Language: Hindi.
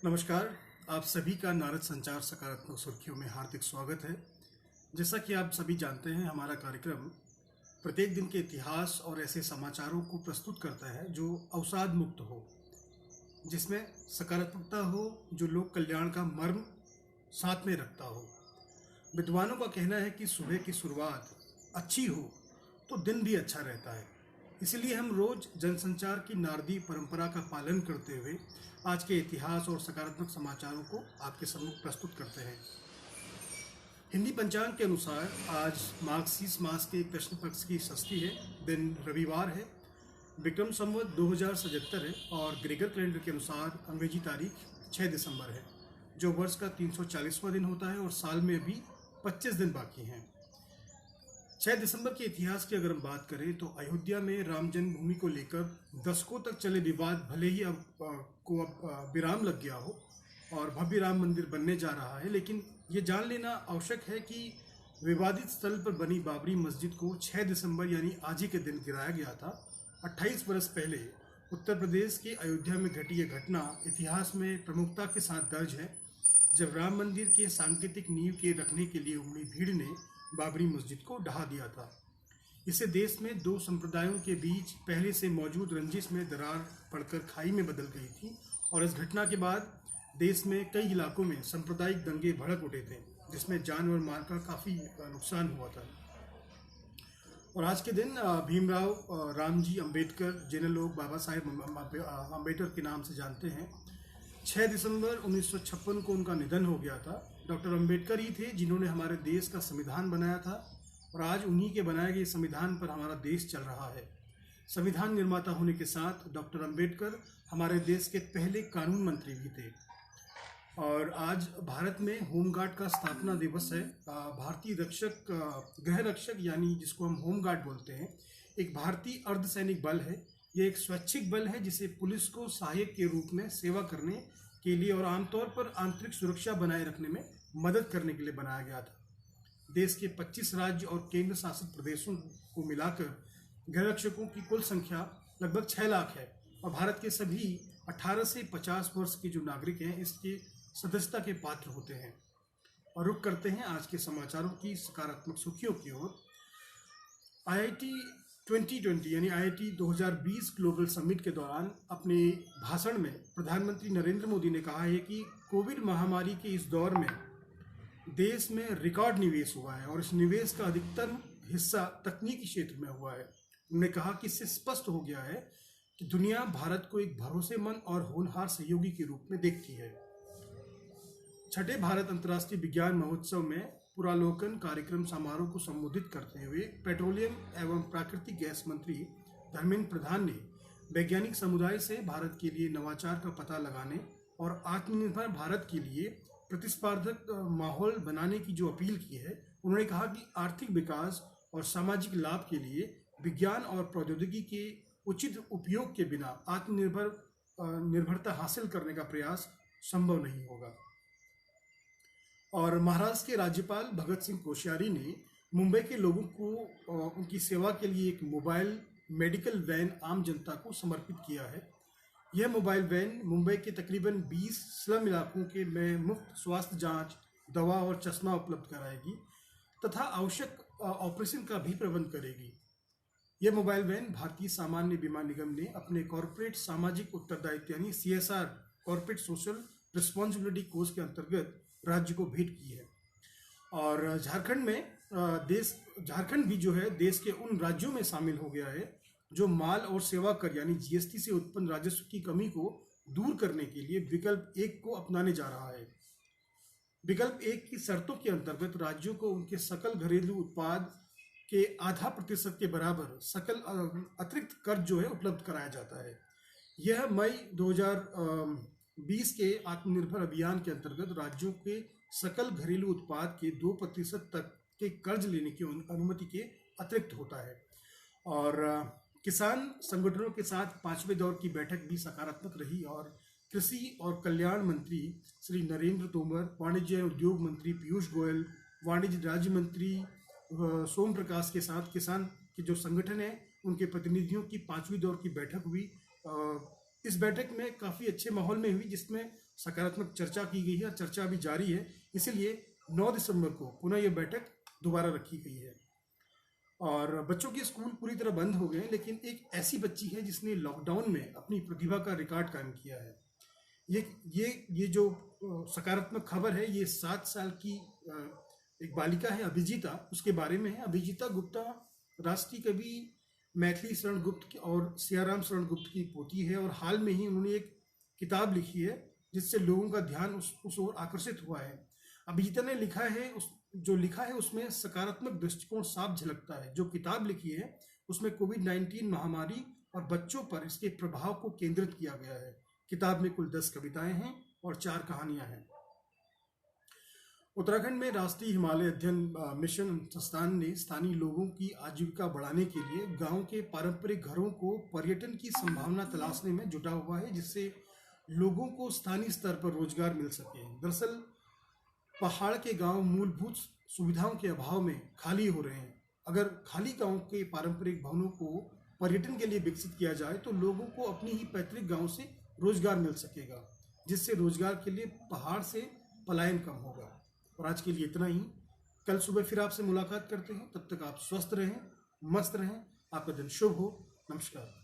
नमस्कार। आप सभी का नारद संचार सकारात्मक सुर्खियों में हार्दिक स्वागत है। जैसा कि आप सभी जानते हैं, हमारा कार्यक्रम प्रत्येक दिन के इतिहास और ऐसे समाचारों को प्रस्तुत करता है जो अवसाद मुक्त हो, जिसमें सकारात्मकता हो, जो लोक कल्याण का मर्म साथ में रखता हो। विद्वानों का कहना है कि सुबह की शुरुआत अच्छी हो तो दिन भी अच्छा रहता है। इसलिए हम रोज जनसंचार की नारदी परंपरा का पालन करते हुए आज के इतिहास और सकारात्मक समाचारों को आपके सम्मुख प्रस्तुत करते हैं। हिंदी पंचांग के अनुसार आज मार्गशीर्ष मास के कृष्ण पक्ष की षष्ठी है, दिन रविवार है, विक्रम संवत 2077 है और ग्रेगर कैलेंडर के अनुसार अंग्रेजी तारीख 6 दिसंबर है, जो वर्ष का 340वां दिन होता है और साल में अभी 25 दिन बाकी हैं। 6 दिसंबर के इतिहास की अगर हम बात करें तो अयोध्या में राम जन्मभूमि को लेकर दशकों तक चले विवाद भले ही अब विराम लग गया हो और भव्य राम मंदिर बनने जा रहा है, लेकिन ये जान लेना आवश्यक है कि विवादित स्थल पर बनी बाबरी मस्जिद को 6 दिसंबर यानी आज ही के दिन गिराया गया था। 28 वर्ष पहले उत्तर प्रदेश के अयोध्या में घटी यह घटना इतिहास में प्रमुखता के साथ दर्ज है, जब राम मंदिर के सांकेतिक नींव के रखने के लिए उमड़ी भीड़ ने बाबरी मस्जिद को ढहा दिया था। इससे देश में दो संप्रदायों के बीच पहले से मौजूद रंजिश में दरार पड़कर खाई में बदल गई थी और इस घटना के बाद देश में कई इलाकों में सांप्रदायिक दंगे भड़क उठे थे, जिसमें जान और माल का काफ़ी नुकसान हुआ था। और आज के दिन भीमराव रामजी अंबेडकर, जिन्हें लोग बाबा साहेब अंबेडकर के नाम से जानते हैं, 6 दिसंबर 1956 को उनका निधन हो गया था। डॉक्टर अंबेडकर ही थे जिन्होंने हमारे देश का संविधान बनाया था और आज उन्हीं के बनाए गए संविधान पर हमारा देश चल रहा है। संविधान निर्माता होने के साथ डॉक्टर अंबेडकर हमारे देश के पहले कानून मंत्री भी थे। और आज भारत में होमगार्ड का स्थापना दिवस है। भारतीय रक्षक, गृह रक्षक यानी जिसको हम होमगार्ड बोलते हैं, एक भारतीय अर्धसैनिक बल है। ये एक स्वैच्छिक बल है जिसे पुलिस को सहायक के रूप में सेवा करने के लिए और आमतौर पर आंतरिक सुरक्षा बनाए रखने में मदद करने के लिए बनाया गया था। देश के 25 राज्य और केंद्र शासित प्रदेशों को मिलाकर गृह रक्षकों की कुल संख्या लगभग 6 लाख है और भारत के सभी 18 से 50 वर्ष के जो नागरिक हैं इसके सदस्यता के पात्र होते हैं। और रुख करते हैं आज के समाचारों की सकारात्मक सुर्खियों की ओर। IIT 2020 यानी IIT 2020 ग्लोबल समिट के दौरान अपने भाषण में प्रधानमंत्री नरेंद्र मोदी ने कहा है कि कोविड महामारी के इस दौर में देश में रिकॉर्ड निवेश हुआ है और इस निवेश का अधिकतर हिस्सा तकनीकी क्षेत्र में हुआ है। उन्होंने कहा कि इससे स्पष्ट हो गया है कि दुनिया भारत को एक भरोसेमंद और होनहार सहयोगी के रूप में देखती है। छठे भारत अंतर्राष्ट्रीय विज्ञान महोत्सव में पुरालोकन कार्यक्रम समारोह को संबोधित करते हुए पेट्रोलियम एवं प्राकृतिक गैस मंत्री धर्मेंद्र प्रधान ने वैज्ञानिक समुदाय से भारत के लिए नवाचार का पता लगाने और आत्मनिर्भर भारत के लिए प्रतिस्पर्धक माहौल बनाने की जो अपील की है। उन्होंने कहा कि आर्थिक विकास और सामाजिक लाभ के लिए विज्ञान और प्रौद्योगिकी के उचित उपयोग के बिना निर्भरता हासिल करने का प्रयास संभव नहीं होगा। और महाराष्ट्र के राज्यपाल भगत सिंह कोश्यारी ने मुंबई के लोगों को उनकी सेवा के लिए एक मोबाइल मेडिकल वैन आम जनता को समर्पित किया है। यह मोबाइल वैन मुंबई के तकरीबन 20 स्लम इलाकों के में मुफ्त स्वास्थ्य जांच, दवा और चश्मा उपलब्ध कराएगी तथा आवश्यक ऑपरेशन का भी प्रबंध करेगी। यह मोबाइल वैन भारतीय सामान्य बीमा निगम ने अपने कॉर्पोरेट सामाजिक उत्तरदायित्व यानी CSR corporate social responsibility course के अंतर्गत राज्य को भेंट की है। और झारखंड भी जो है देश के उन राज्यों में शामिल हो गया है जो माल और सेवा कर यानी GST से उत्पन्न राजस्व की कमी को दूर करने के लिए विकल्प 1 को अपनाने जा रहा है। विकल्प 1 की शर्तों के अंतर्गत राज्यों को उनके सकल घरेलू उत्पाद के आधा प्रतिशत के बराबर सकल अतिरिक्त कर जो है उपलब्ध कराया जाता है। यह मई 2020 के आत्मनिर्भर अभियान के अंतर्गत राज्यों के सकल घरेलू उत्पाद के 2% तक के कर्ज लेने की अनुमति के अतिरिक्त होता है। और किसान संगठनों के साथ 5वें दौर की बैठक भी सकारात्मक रही और कृषि और कल्याण मंत्री श्री नरेंद्र तोमर, वाणिज्य एवं उद्योग मंत्री पीयूष गोयल, वाणिज्य राज्य मंत्री सोम प्रकाश के साथ किसान के जो संगठन है उनके प्रतिनिधियों की 5वीं दौर की बैठक हुई। इस बैठक में काफ़ी अच्छे माहौल में हुई, जिसमें सकारात्मक चर्चा की गई है और चर्चा अभी जारी है। इसीलिए 9 दिसंबर को पुनः यह बैठक दोबारा रखी गई है। और बच्चों के स्कूल पूरी तरह बंद हो गए हैं, लेकिन एक ऐसी बच्ची है जिसने लॉकडाउन में अपनी प्रतिभा का रिकॉर्ड कायम किया है। ये जो सकारात्मक खबर है, ये 7 साल की एक बालिका है अभिजीता, उसके बारे में है। अभिजीता गुप्ता राष्ट्रीय कवि मैथिली शरण गुप्त और सियाराम शरण गुप्त की पोती है, और हाल में ही उन्होंने एक किताब लिखी है जिससे लोगों का ध्यान उस ओर आकर्षित हुआ है। अभिजीता ने जो लिखा है उसमें सकारात्मक दृष्टिकोण साफ झलकता है। जो किताब लिखी है उसमें कोविड-19 महामारी और बच्चों पर इसके प्रभाव को केंद्रित किया गया है। किताब में कुल 10 कविताएं हैं और 4 कहानियां हैं। उत्तराखंड में राष्ट्रीय हिमालय अध्ययन मिशन संस्थान ने स्थानीय लोगों की आजीविका बढ़ाने के लिए गांव के पारंपरिक घरों को पर्यटन की संभावना तलाशने में जुटा हुआ है, जिससे लोगों को स्थानीय स्तर पर रोजगार मिल सके। दरअसल पहाड़ के गांव मूलभूत सुविधाओं के अभाव में खाली हो रहे हैं। अगर खाली गांव के पारंपरिक भवनों को पर्यटन के लिए विकसित किया जाए तो लोगों को अपनी ही पैतृक गांव से रोजगार मिल सकेगा, जिससे रोजगार के लिए पहाड़ से पलायन कम होगा। और आज के लिए इतना ही। कल सुबह फिर आपसे मुलाकात करते हैं। तब तक आप स्वस्थ रहें, मस्त रहें। आपका दिन शुभ हो। नमस्कार।